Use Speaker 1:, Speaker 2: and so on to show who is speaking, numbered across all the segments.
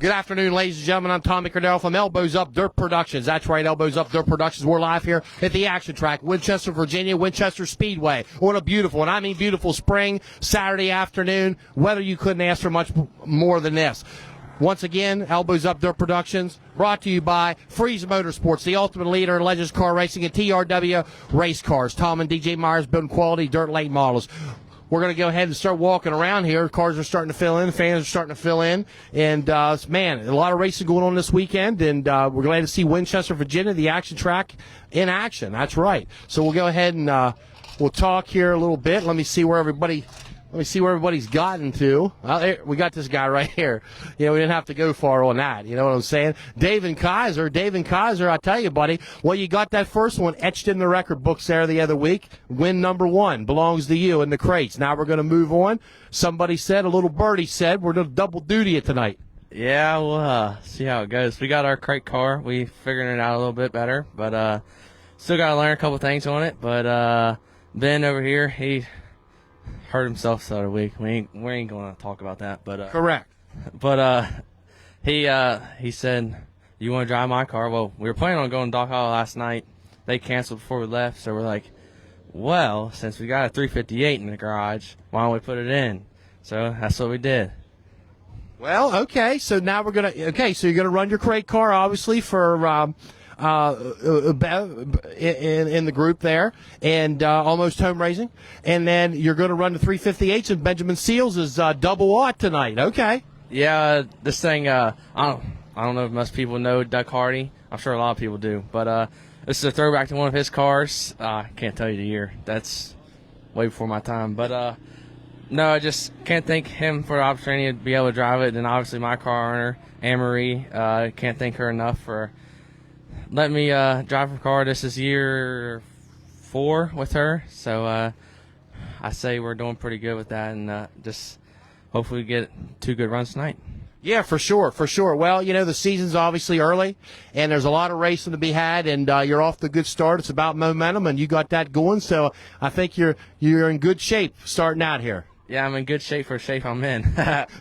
Speaker 1: Good afternoon, ladies and gentlemen. I'm Tommy Cardell from Elbows Up Dirt Productions. That's right, Elbows Up Dirt Productions. We're live here at the action track, Winchester, Virginia, Winchester Speedway. On a beautiful, and I mean beautiful spring Saturday afternoon. Weather you couldn't ask for much more than this. Once again, Elbows Up Dirt Productions, brought to you by Freeze Motorsports, the ultimate leader in Legends car racing and TRW race cars. Tom and DJ Myers building quality dirt late models. We're going to go ahead and start walking around here. Cars are starting to fill in. Fans are starting to fill in. And, man, a lot of racing going on this weekend. And we're glad to see Winchester, Virginia, the action track in action. That's right. So we'll go ahead and we'll talk here a little bit. Let me see where everybody's gotten to. We got this guy right here. We didn't have to go far on that. You know what I'm saying? David Kaiser, I tell you, buddy, well, you got that first one etched in the record books there the other week. Win number 1 belongs to you in the crates. Now we're going to move on. Somebody said, a little birdie said, we're going to double duty it tonight.
Speaker 2: Yeah, we'll see how it goes. We got our crate car. We figured it out a little bit better, but still got to learn a couple things on it. But Ben over here, he hurt himself the other week. We ain't going to talk about that. But
Speaker 1: correct.
Speaker 2: But he said, "You want to drive my car?" Well, we were planning on going to Dock Hollow last night. They canceled before we left, so we're like, well, since we got a 358 in the garage, why don't we put it in? So that's what we did.
Speaker 1: Well, okay. So now we're gonna. Okay, so you're gonna run your crate car, obviously, for in the group there, and almost home racing, and then you're going to run the 358s, and Benjamin Seals is double aught tonight. Okay.
Speaker 2: Yeah, this thing. I don't know if most people know Doug Hardy. I'm sure a lot of people do, but this is a throwback to one of his cars. I can't tell you the year. That's way before my time, but no, I just can't thank him for the opportunity to be able to drive it, and obviously my car owner, Anne-Marie, can't thank her enough for letting me drive her car. This is year 4 with her, so I say we're doing pretty good with that, and just hopefully get 2 good runs tonight.
Speaker 1: Yeah, for sure. Well, the season's obviously early, and there's a lot of racing to be had, and you're off to a good start. It's about momentum, and you got that going, so I think you're in good shape starting out here.
Speaker 2: Yeah, I'm in good shape for the shape I'm in.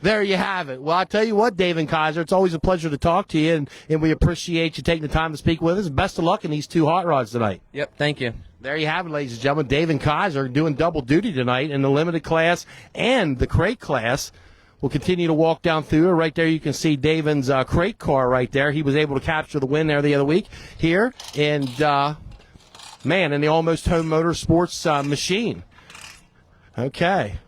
Speaker 1: There you have it. Well, I tell you what, David Kaiser, it's always a pleasure to talk to you, and we appreciate you taking the time to speak with us. Best of luck in these 2 hot rods tonight.
Speaker 2: Yep, thank you.
Speaker 1: There you have it, ladies and gentlemen. David Kaiser doing double duty tonight in the limited class and the crate class. We'll continue to walk down through it. Right there you can see David's crate car right there. He was able to capture the win there the other week here. And, man, in the Almost Home Motorsports machine. Okay.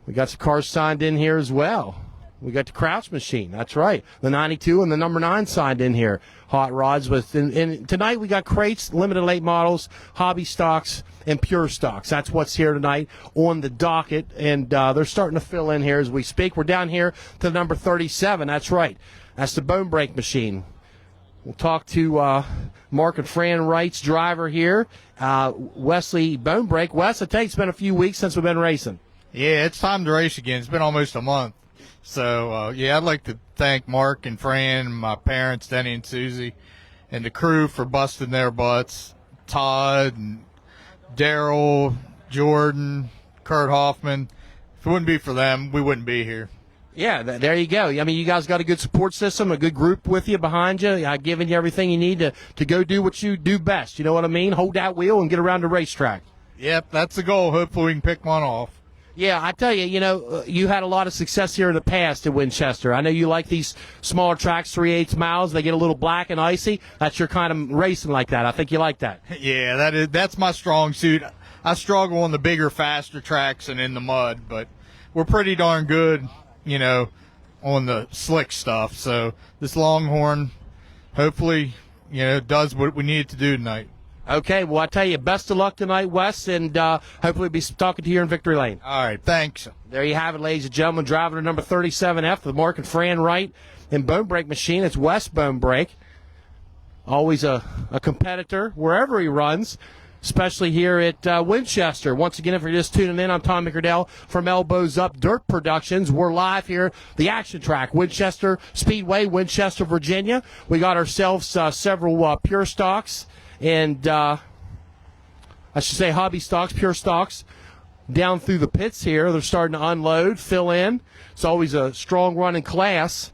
Speaker 1: We got some cars signed in here as well. We got the Crouch machine. That's right. The 92 and the number 9 signed in here. Hot rods. And tonight we got crates, limited late models, hobby stocks, and pure stocks. That's what's here tonight on the docket. And they're starting to fill in here as we speak. We're down here to number 37. That's right. That's the bone brake machine. We'll talk to Mark and Fran Wright's driver here, Wesley Bone Brake. Wes, I tell you, it's been a few weeks since we've been racing.
Speaker 3: Yeah, it's time to race again. It's been almost a month. So, I'd like to thank Mark and Fran, my parents, Denny and Susie, and the crew for busting their butts. Todd and Daryl, Jordan, Kurt Hoffman. If it wouldn't be for them, we wouldn't be here.
Speaker 1: Yeah, there you go. I mean, you guys got a good support system, a good group with you behind you, giving you everything you need to go do what you do best. You know what I mean? Hold that wheel and get around the racetrack.
Speaker 3: Yep, that's the goal. Hopefully we can pick one off.
Speaker 1: Yeah, I tell you, you had a lot of success here in the past at Winchester. I know you like these smaller tracks, 3/8 miles. They get a little black and icy. That's your kind of racing like that. I think you like that.
Speaker 3: Yeah, that's my strong suit. I struggle on the bigger, faster tracks and in the mud, but we're pretty darn good, on the slick stuff. So this Longhorn, hopefully, does what we need it to do tonight.
Speaker 1: Okay, well, I tell you, best of luck tonight, Wes, and hopefully we'll be talking to you in Victory Lane.
Speaker 3: All right, thanks.
Speaker 1: There you have it, ladies and gentlemen. Driving to number 37F, the Mark and Fran Wright and Bone Brake machine. It's Wes Bone Brake. Always a competitor wherever he runs, especially here at Winchester. Once again, if you're just tuning in, I'm Tommy Cardell from Elbows Up Dirt Productions. We're live here, the action track, Winchester Speedway, Winchester, Virginia. We got ourselves several pure stocks. And I should say hobby stocks, pure stocks, down through the pits here. They're starting to unload, fill in. It's always a strong running class.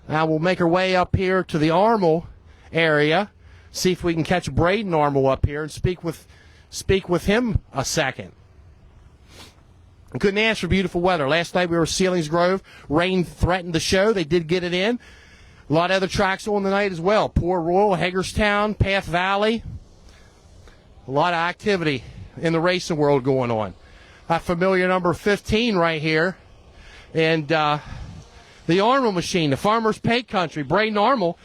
Speaker 1: Now we'll make our way up here to the Armel area, see if we can catch Braden Armel up here and speak with him a second. I couldn't ask for beautiful weather. Last night we were at Sealings Grove. Rain threatened the show. They did get it in. A lot of other tracks on the night as well. Port Royal, Hagerstown, Path Valley. A lot of activity in the racing world going on. A familiar number 15 right here. And the Armel machine, the Farmer's Paint Country, Braden Armel.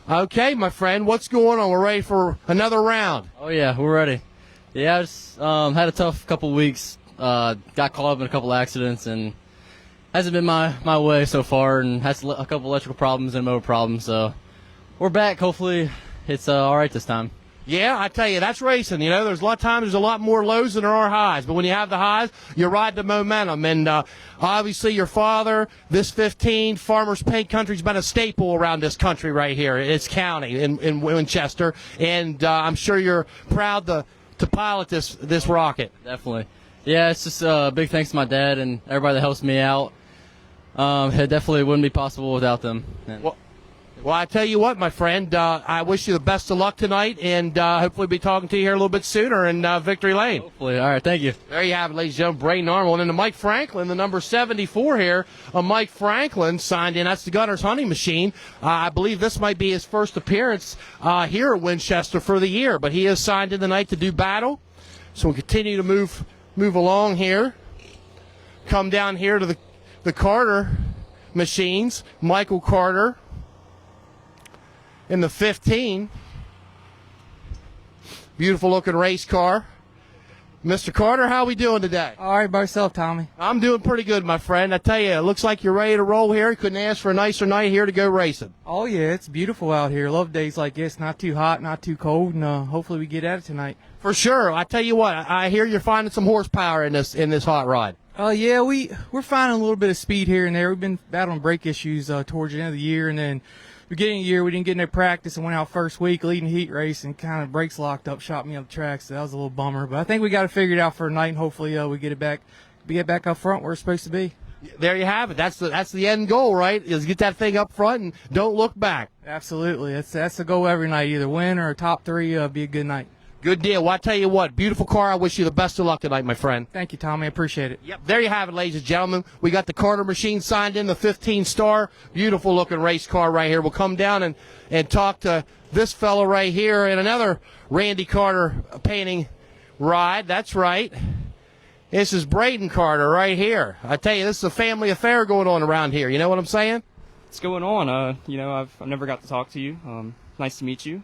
Speaker 1: Okay, my friend, what's going on? We're ready for another round.
Speaker 4: Oh, yeah, we're ready. Yeah, I just had a tough couple weeks. Got caught up in a couple accidents and hasn't been my way so far, and has a couple electrical problems and motor problems. So we're back. Hopefully it's all right this time.
Speaker 1: Yeah, I tell you, that's racing. You know, there's a lot of times there's a lot more lows than there are highs. But when you have the highs, you ride the momentum. And obviously your father, this 15, Farmer's Paint Country's been a staple around this country right here. It's county in Winchester. And I'm sure you're proud to pilot this rocket.
Speaker 4: Definitely. Yeah, it's just a big thanks to my dad and everybody that helps me out. It definitely wouldn't be possible without them.
Speaker 1: Well, I tell you what, my friend, I wish you the best of luck tonight, and hopefully be talking to you here a little bit sooner in Victory Lane.
Speaker 4: Hopefully. All right, thank you.
Speaker 1: There you have it, ladies and gentlemen, Braden Armel. And then the Mike Franklin, the number 74 here, Mike Franklin signed in. That's the Gunner's Hunting Machine. I believe this might be his first appearance here at Winchester for the year, but he is signed in tonight to do battle. So we'll continue to move along here. Come down here to the Carter machines, Michael Carter. In the 15, beautiful looking race car. Mr. Carter, how we doing today?
Speaker 5: All right, by yourself, Tommy.
Speaker 1: I'm doing pretty good, my friend. I tell you, it looks like you're ready to roll here. Couldn't ask for a nicer night here to go racing.
Speaker 5: Oh, yeah, it's beautiful out here. Love days like this. Not too hot, not too cold, and hopefully we get at it tonight.
Speaker 1: For sure. I tell you what, I hear you're finding some horsepower in this hot rod.
Speaker 5: Yeah, we're finding a little bit of speed here and there. We've been battling brake issues towards the end of the year, and then beginning of the year, we didn't get no practice and went out first week leading heat race and kind of brakes locked up, shot me up the track, so that was a little bummer. But I think we got it figured out for tonight, and hopefully we get back up front where it's supposed to be.
Speaker 1: There you have it. That's the end goal, right? Is get that thing up front and don't look back.
Speaker 5: Absolutely. That's the goal every night. Either win or a top three, be a good night.
Speaker 1: Good deal. Well, I tell you what, beautiful car. I wish you the best of luck tonight, my friend.
Speaker 5: Thank you, Tommy. I appreciate it.
Speaker 1: Yep. There you have it, ladies and gentlemen. We got the Carter machine signed in, the 15-star. Beautiful looking race car right here. We'll come down and talk to this fella right here in another Randy Carter painting ride. That's right. This is Braden Carter right here. I tell you, this is a family affair going on around here. You know what I'm saying?
Speaker 6: What's going on? I've never got to talk to you. Nice to meet you.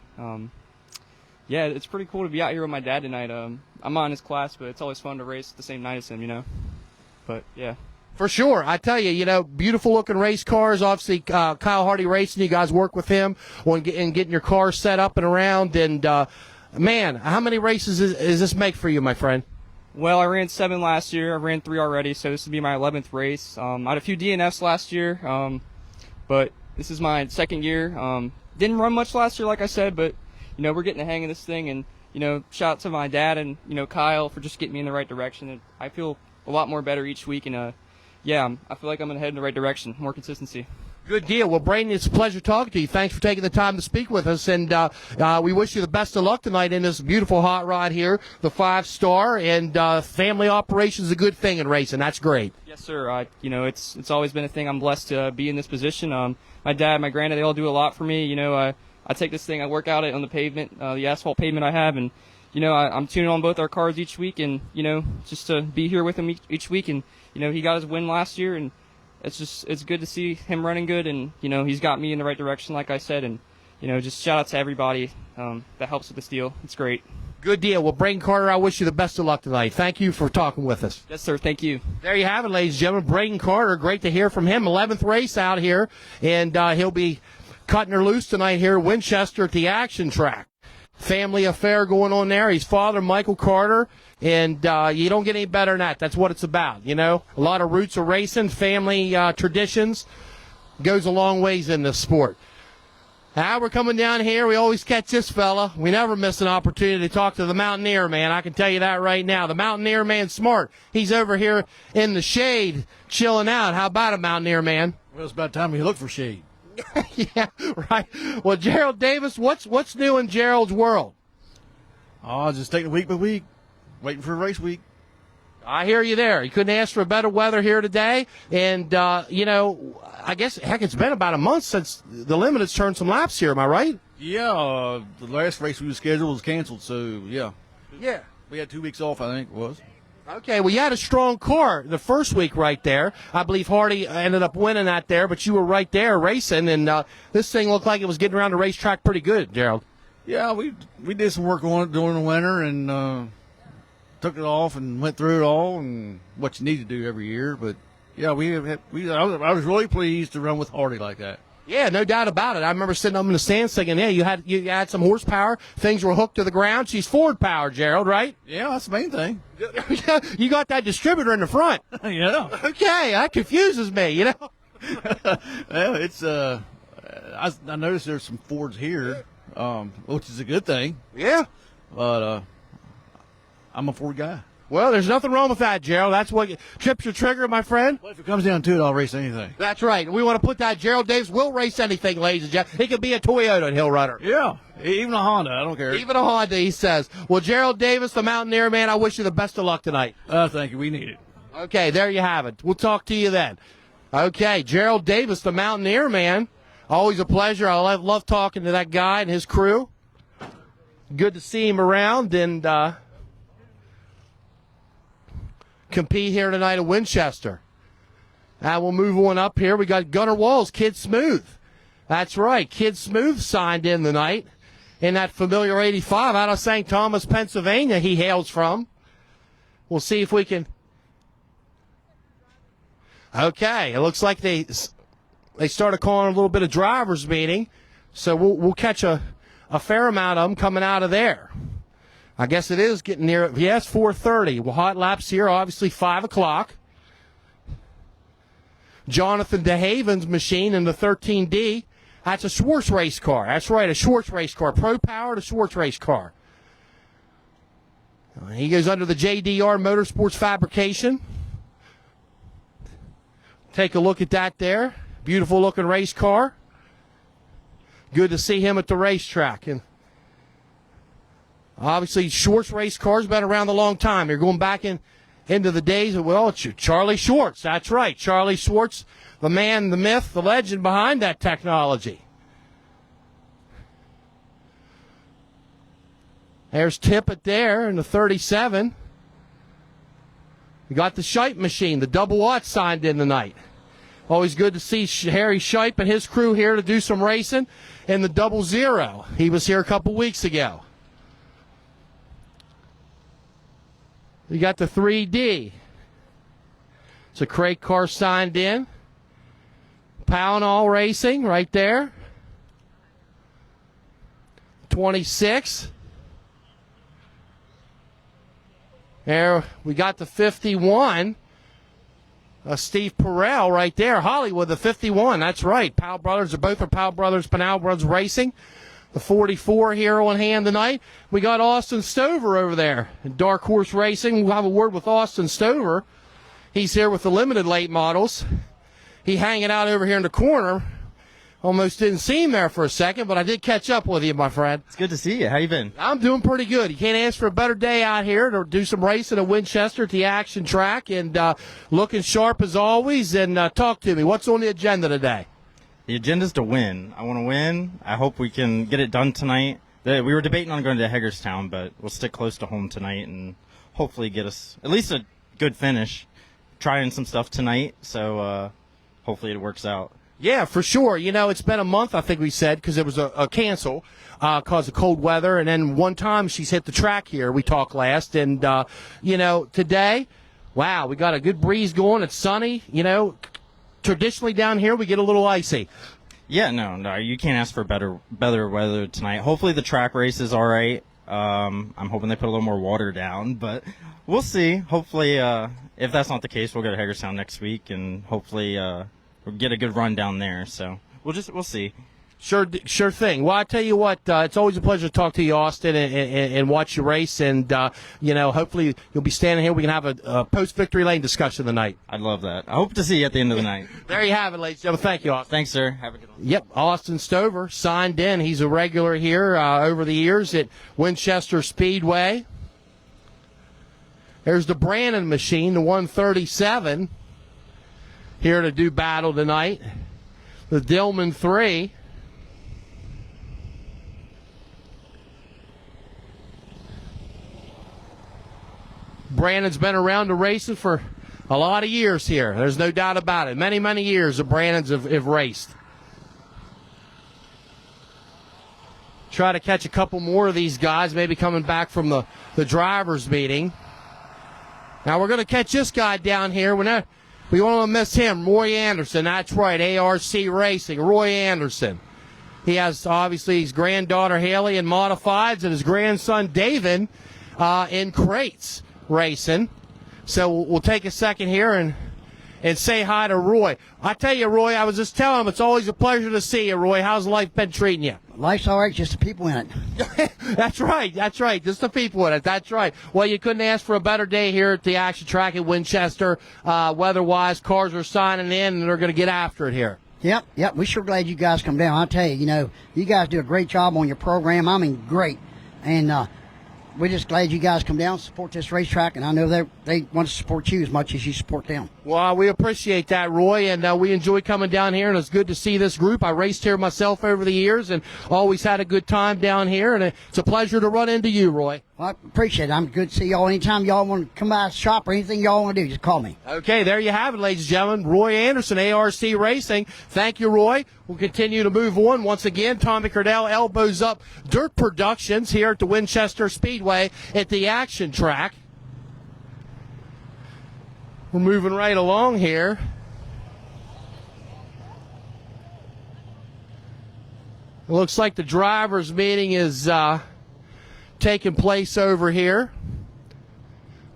Speaker 6: Yeah, it's pretty cool to be out here with my dad tonight. I'm on his class, but it's always fun to race the same night as him, But, yeah.
Speaker 1: For sure. I tell you, beautiful looking race cars. Obviously, Kyle Hardy Racing, you guys work with him on getting your car set up and around. And, man, how many races does this make for you, my friend?
Speaker 6: Well, I ran 7 last year. I ran 3 already, so this will be my 11th race. I had a few DNFs last year, but this is my second year. Didn't run much last year, like I said, but we're getting the hang of this thing, and, shout out to my dad and, Kyle for just getting me in the right direction. And I feel a lot more better each week, and, I feel like I'm going to head in the right direction, more consistency.
Speaker 1: Good deal. Well, Braden, it's a pleasure talking to you. Thanks for taking the time to speak with us, and we wish you the best of luck tonight in this beautiful hot rod here, the 5-star, and family operation is a good thing in racing. That's great.
Speaker 6: Yes, sir. It's always been a thing. I'm blessed to be in this position. My dad, my granddad, they all do a lot for me. I take this thing, I work out it on the pavement, the asphalt pavement I have, and, I'm tuning on both our cars each week, and, just to be here with him each week, and, he got his win last year, and it's good to see him running good, and, he's got me in the right direction, like I said, and, just shout out to everybody that helps with this deal. It's great.
Speaker 1: Good deal. Well, Braden Carter, I wish you the best of luck tonight. Thank you for talking with us.
Speaker 6: Yes, sir. Thank you.
Speaker 1: There you have it, ladies and gentlemen. Braden Carter, great to hear from him. 11th race out here, and he'll be cutting her loose tonight here at Winchester at the action track. Family affair going on there. His father, Michael Carter, and you don't get any better than that. That's what it's about, A lot of roots of racing, family traditions, goes a long ways in this sport. Now we're coming down here. We always catch this fella. We never miss an opportunity to talk to the Mountaineer man. I can tell you that right now. The Mountaineer man's smart. He's over here in the shade chilling out. How about it, Mountaineer man?
Speaker 7: Well, it's about time we look for shade.
Speaker 1: Yeah, right. Well, Gerald Davis, what's new in Gerald's world?
Speaker 7: Oh, just taking it week by week, waiting for a race week.
Speaker 1: I hear you there. You couldn't ask for better weather here today. And, I guess, heck, it's been about a month since the Limited's turned some laps here. Am I right?
Speaker 7: Yeah, the last race we were scheduled was canceled, so yeah.
Speaker 1: Yeah.
Speaker 7: We had 2 weeks off, I think it was.
Speaker 1: Okay, well, you had a strong car the first week right there. I believe Hardy ended up winning that there, but you were right there racing, and this thing looked like it was getting around the racetrack pretty good, Gerald.
Speaker 7: Yeah, we did some work on it during the winter and took it off and went through it all and what you need to do every year. But yeah, I was really pleased to run with Hardy like that.
Speaker 1: Yeah, no doubt about it. I remember sitting up in the stands thinking, yeah, you had some horsepower. Things were hooked to the ground. She's Ford powered, Gerald, right?
Speaker 7: Yeah, that's the main thing.
Speaker 1: You got that distributor in the front.
Speaker 7: Yeah.
Speaker 1: Okay, that confuses me, you know.
Speaker 7: Well, it's I noticed there's some Fords here, which is a good thing.
Speaker 1: Yeah.
Speaker 7: But I'm a Ford guy.
Speaker 1: Well, there's nothing wrong with that, Gerald. That's what trips your trigger, my friend.
Speaker 7: Well, if it comes down to it, I'll race anything.
Speaker 1: That's right. We want to put that. Gerald Davis will race anything, ladies and gentlemen. He could be a Toyota and he'll run her.
Speaker 7: Yeah, even a Honda. I don't care.
Speaker 1: Even a Honda, he says. Well, Gerald Davis, the Mountaineer man, I wish you the best of luck tonight.
Speaker 7: Thank you. We need it.
Speaker 1: Okay, there you have it. We'll talk to you then. Okay, Gerald Davis, the Mountaineer man. Always a pleasure. I love talking to that guy and his crew. Good to see him around and compete here tonight at Winchester. Now we'll move on up here. We got Gunnar Walls, Kid Smooth. That's right. Kid Smooth signed in tonight in that familiar 85 out of St. Thomas, Pennsylvania he hails from. We'll see if we can. Okay, it looks like they started calling a little bit of driver's meeting, so we'll catch a fair amount of them coming out of there. I guess it is getting near. Yes, 4:30. Well, hot laps here, obviously 5 o'clock. Jonathan DeHaven's machine in the 13D. That's a Schwartz race car. That's right, a Schwartz race car. Pro-powered, a Schwartz race car. He goes under the JDR Motorsports Fabrication. Take a look at that there. Beautiful looking race car. Good to see him at the racetrack. And obviously, Schwartz race cars been around a long time. You're going back into the days of, well, it's Charlie Schwartz. That's right. Charlie Schwartz, the man, the myth, the legend behind that technology. There's Tippett there in the 37. We got the Shipe machine, the double aught signed in tonight. Always good to see Harry Shipe and his crew here to do some racing in the 00. He was here a couple weeks ago. You got the 3D. It's a crate car signed in. Pownall Racing right there. 26. There we got the 51. Steve Perel right there. Hollywood, the 51. That's right. Powell Brothers are both Powell Brothers, Pinal Brothers Racing. The 44 here on hand tonight. We got Austin Stover over there in Dark Horse Racing. We'll have a word with Austin Stover. He's here with the limited late models. He hanging out over here in the corner. Almost didn't see him there for a second, but I did catch up with you, my friend.
Speaker 8: It's good to see you. How you been?
Speaker 1: I'm doing pretty good. You can't ask for a better day out here to do some racing at Winchester at the action track, and looking sharp as always. And talk to me. What's on the agenda today?
Speaker 8: The agenda's to win. I want to win. I hope we can get it done tonight. We were debating on going to Hagerstown, but we'll stick close to home tonight and hopefully get us at least a good finish. Trying some stuff tonight, so hopefully it works out.
Speaker 1: Yeah, for sure. You know, it's been a month, I think we said, because it was a cancel because of cold weather. And then one time she's hit the track here. We talked last. And, today, wow, we got a good breeze going. It's sunny. You know, traditionally down here we get a little icy.
Speaker 8: Yeah, no, you can't ask for better weather tonight. Hopefully the track race is all right. I'm hoping they put a little more water down, but we'll see. Hopefully, if that's not the case, we'll go to Hagerstown next week and hopefully we'll get a good run down there. So we'll see.
Speaker 1: Sure thing. Well, I tell you what, it's always a pleasure to talk to you, Austin, and watch you race. And, hopefully you'll be standing here. We can have a post-victory lane discussion tonight.
Speaker 8: I'd love that. I hope to see you at the end of the night.
Speaker 1: There you have it, ladies and gentlemen. Thank you, Austin.
Speaker 8: Thanks, sir. Have a good one.
Speaker 1: Yep, Austin Stover signed in. He's a regular here over the years at Winchester Speedway. There's the Brandon machine, the 137, here to do battle tonight. The Dillman 3. Brandon's been around the racing for a lot of years here. There's no doubt about it. Many, many years the Brandons have raced. Try to catch a couple more of these guys, maybe coming back from the drivers' meeting. Now we're going to catch this guy down here. We won't want to miss him, Roy Anderson. That's right, ARC Racing, Roy Anderson. He has, obviously, his granddaughter Haley in modifieds and his grandson David in crates racing. So we'll take a second here and say hi to Roy. I tell you, Roy, I was just telling him it's always a pleasure to see you, Roy. How's life been treating you?
Speaker 9: Life's all right, just the people in it.
Speaker 1: That's right. Just the people in it. That's right. Well, you couldn't ask for a better day here at the action track at Winchester. Weather-wise, cars are signing in, and they're going to get after it here.
Speaker 9: Yep. We're sure glad you guys come down. I'll tell you, you guys do a great job on your program. I mean, great. And we're just glad you guys come down and support this racetrack, and I know they want to support you as much as you support them.
Speaker 1: Well, we appreciate that, Roy, and we enjoy coming down here, and it's good to see this group. I raced here myself over the years and always had a good time down here, and it's a pleasure to run into you, Roy.
Speaker 9: Well, I appreciate it. I'm good to see y'all. Anytime y'all want to come by and shop or anything y'all want to do, just call me.
Speaker 1: Okay, there you have it, ladies and gentlemen. Roy Anderson, ARC Racing. Thank you, Roy. We'll continue to move on. Once again, Tommy Cardell, Elbows Up Dirt Productions here at the Winchester Speedway at the action track. We're moving right along here. It looks like the drivers' meeting is taking place over here.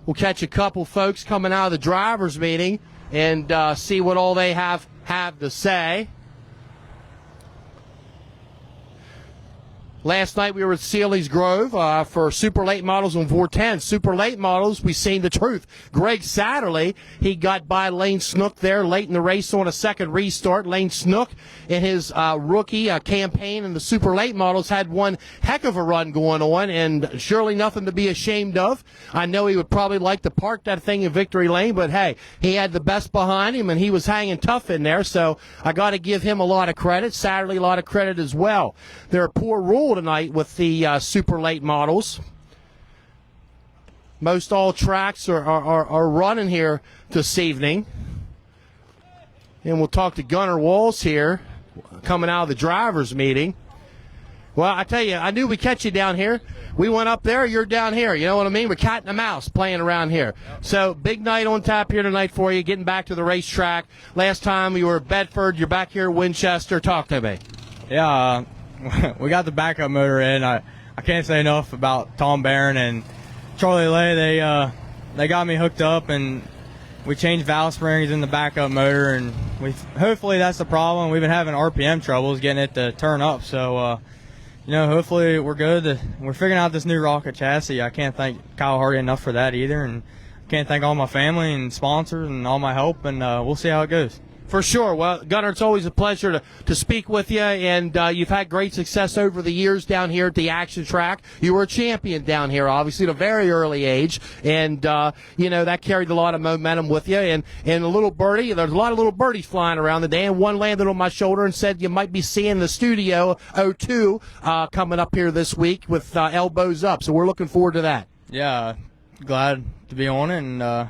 Speaker 1: We'll catch a couple folks coming out of the drivers' meeting and see what all they have to say. Last night we were at Sealy's Grove for Super Late Models on 410. Super Late Models, we've seen the truth. Greg Satterley, he got by Lane Snook there late in the race on a second restart. Lane Snook in his rookie campaign in the Super Late Models had one heck of a run going on, and surely nothing to be ashamed of. I know he would probably like to park that thing in victory lane, but hey, he had the best behind him, and he was hanging tough in there, so I got to give him a lot of credit. Satterley, a lot of credit as well. There are poor rules tonight with the Super Late Models. Most all tracks are running here this evening. And we'll talk to Gunnar Walls here, coming out of the drivers' meeting. Well, I tell you, I knew we'd catch you down here. We went up there, you're down here. You know what I mean? We're cat and a mouse playing around here. So, big night on tap here tonight for you, getting back to the racetrack. Last time you were at Bedford, you're back here at Winchester. Talk to me.
Speaker 10: Yeah, we got the backup motor in. I can't say enough about Tom Barron and Charlie Lay. They got me hooked up, and we changed valve springs in the backup motor, and hopefully that's the problem. We've been having RPM troubles getting it to turn up, so hopefully we're good. We're figuring out this new rocket chassis. I can't thank Kyle Hardy enough for that either, and can't thank all my family and sponsors and all my help, and we'll see how it goes.
Speaker 1: For sure. Well, Gunnar, it's always a pleasure to speak with you, and you've had great success over the years down here at the action track. You were a champion down here, obviously, at a very early age, and, that carried a lot of momentum with you. And a little birdie, there's a lot of little birdies flying around today, and one landed on my shoulder and said you might be seeing the Studio 02 coming up here this week with Elbows Up, so we're looking forward to that.
Speaker 10: Yeah, glad to be on it, and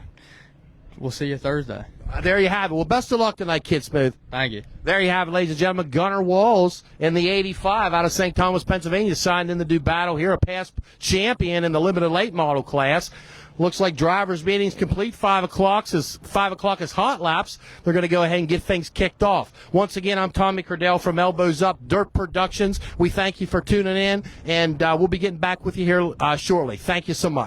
Speaker 10: we'll see you Thursday.
Speaker 1: There you have it. Well, best of luck tonight, Kid Smooth.
Speaker 10: Thank you.
Speaker 1: There you have it, ladies and gentlemen. Gunnar Walls in the 85 out of St. Thomas, Pennsylvania, signed in to do battle here, a past champion in the limited late model class. Looks like drivers' meetings complete. 5 o'clock is hot laps. They're going to go ahead and get things kicked off. Once again, I'm Tommy Cardell from Elbows Up Dirt Productions. We thank you for tuning in, and we'll be getting back with you here shortly. Thank you so much.